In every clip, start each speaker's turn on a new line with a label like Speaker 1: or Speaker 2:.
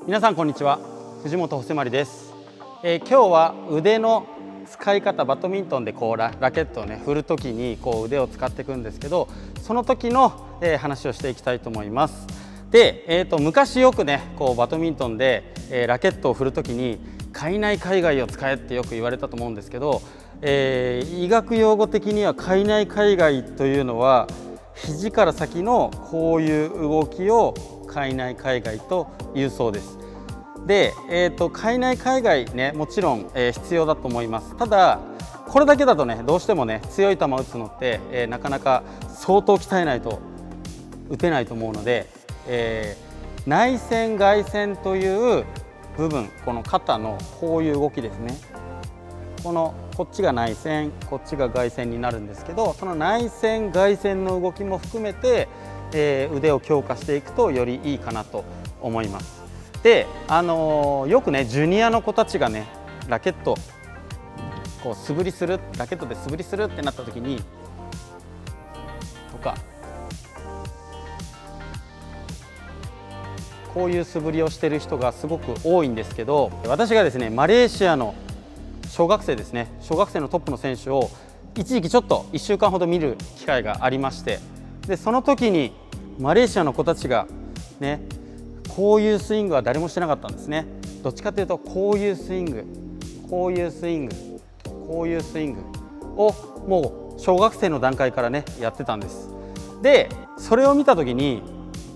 Speaker 1: 皆さんこんにちは、藤本穂まです。今日は腕の使い方、バドミントンでラケットを振る時に腕を使っていくんですけど、その時の、話をしていきたいと思います。で、昔よくバドミントンで、ラケットを振る時に海内海外を使えってよく言われたと思うんですけど、医学用語的には海内海外というのは肘から先のこういう動きを海内海外というそうです。で、海内海外もちろん、必要だと思います。ただこれだけだとどうしても強い球を打つのって、なかなか相当鍛えないと打てないと思うので、内旋外旋という部分、この肩のこういう動きですね。こっちが内旋、こっちが外旋になるんですけど、その内旋外旋の動きも含めて、腕を強化していくとよりいいかなと思います。で、よくジュニアの子たちがラケット素振りする、ラケットで素振りするってなった時にとか、こういう素振りをしてる人がすごく多いんですけど、私がですねマレーシアの小学生ですね、小学生のトップの選手を一時期ちょっと1週間ほど見る機会がありまして、でその時にマレーシアの子たちがこういうスイングは誰もしてなかったんですね。どっちかというとこういうスイング、こういうスイング、こういうスイングをもう小学生の段階からやってたんです。でそれを見た時に、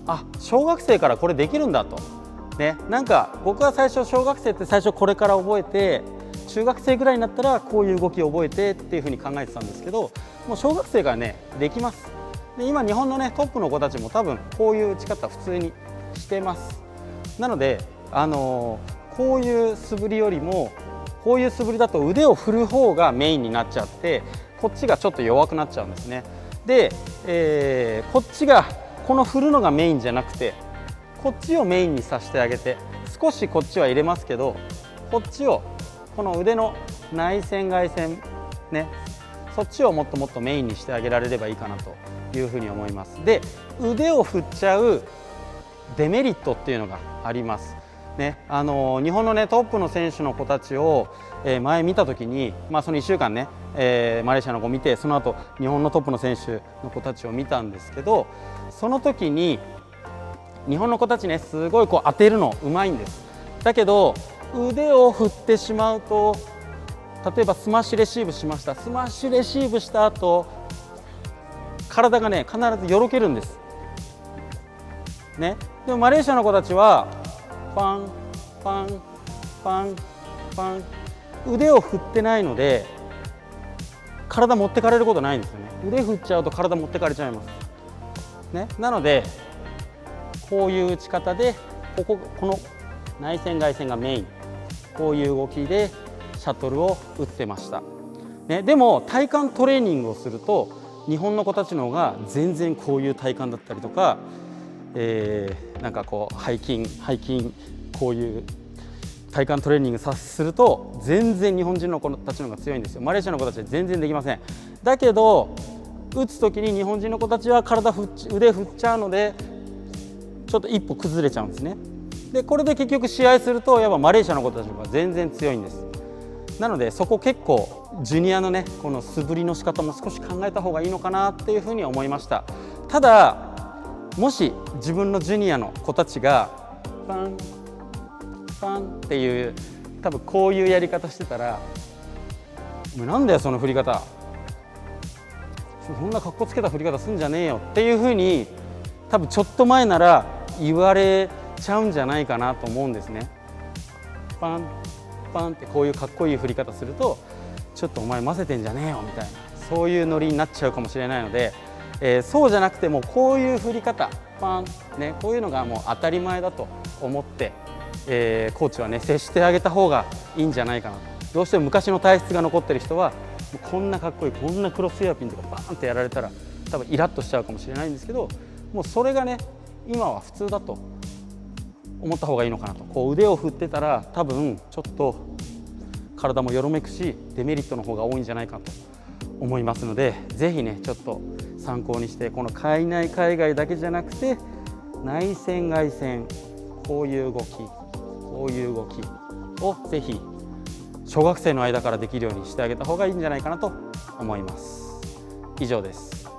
Speaker 1: あ、小学生からこれできるんだと、なんか僕は最初小学生って最初これから覚えて、中学生ぐらいになったらこういう動きを覚えてっていうふうに考えてたんですけど、もう小学生からできます。で今日本のトップの子たちも多分こういう打ち方普通にしてます。なので、こういう素振りよりもこういう素振りだと腕を振る方がメインになっちゃって、こっちがちょっと弱くなっちゃうんですね。で、こっちがこの振るのがメインじゃなくて、こっちをメインにさせてあげて、少しこっちは入れますけど、こっちをこの腕の内旋外旋そっちをもっともっとメインにしてあげられればいいかなというふうに思います。で、腕を振っちゃうデメリットっていうのがあります。日本のトップの選手の子たちを、前見た時に、その1週間マレーシアの子を見て、その後日本のトップの選手の子たちを見たんですけど、その時に日本の子たちすごい当てるのうまいんです。だけど腕を振ってしまうと、例えばスマッシュレシーブしました。スマッシュレシーブした後、体が必ずよろけるんです。でもマレーシアの子たちはパンパンパンパン、腕を振ってないので体持ってかれることないんですよね。腕振っちゃうと体持ってかれちゃいます。なのでこういう打ち方でこの内旋外旋がメイン、こういう動きでシャトルを打ってました。でも体幹トレーニングをすると日本の子たちの方が全然こういう体幹だったりとか、なんか背筋こういう体幹トレーニングすると全然日本人の子たちの方が強いんですよ。マレーシアの子たちは全然できません。だけど打つ時に日本人の子たちは腕振っちゃうのでちょっと一歩崩れちゃうんですね。でこれで結局試合するとやっぱマレーシアの子たちの方が全然強いんです。なのでそこ結構ジュニアのこの素振りの仕方も少し考えた方がいいのかなっていうふうに思いました。ただもし自分のジュニアの子たちがパンパンっていう多分こういうやり方してたら、お前なんだよその振り方、そんな格好つけた振り方すんじゃねえよっていうふうに多分ちょっと前なら言われちゃうんじゃないかなと思うんですね。パンパンってこういうかっこいい振り方すると、ちょっとお前混ぜてんじゃねえよみたいな、そういうノリになっちゃうかもしれないので、そうじゃなくてもこういう振り方パンこういうのがもう当たり前だと思って、コーチは接してあげた方がいいんじゃないかな。どうしても昔の体質が残ってる人はこんなかっこいい、こんなクロスヘアピンとかバーンってやられたら多分イラッとしちゃうかもしれないんですけど、もうそれが今は普通だと思った方がいいのかなと。腕を振ってたら多分ちょっと体もよろめくしデメリットの方が多いんじゃないかと思いますので、ぜひちょっと参考にして、この海内海外だけじゃなくて内旋外旋、こういう動き、こういう動きをぜひ小学生の間からできるようにしてあげた方がいいんじゃないかなと思います。以上です。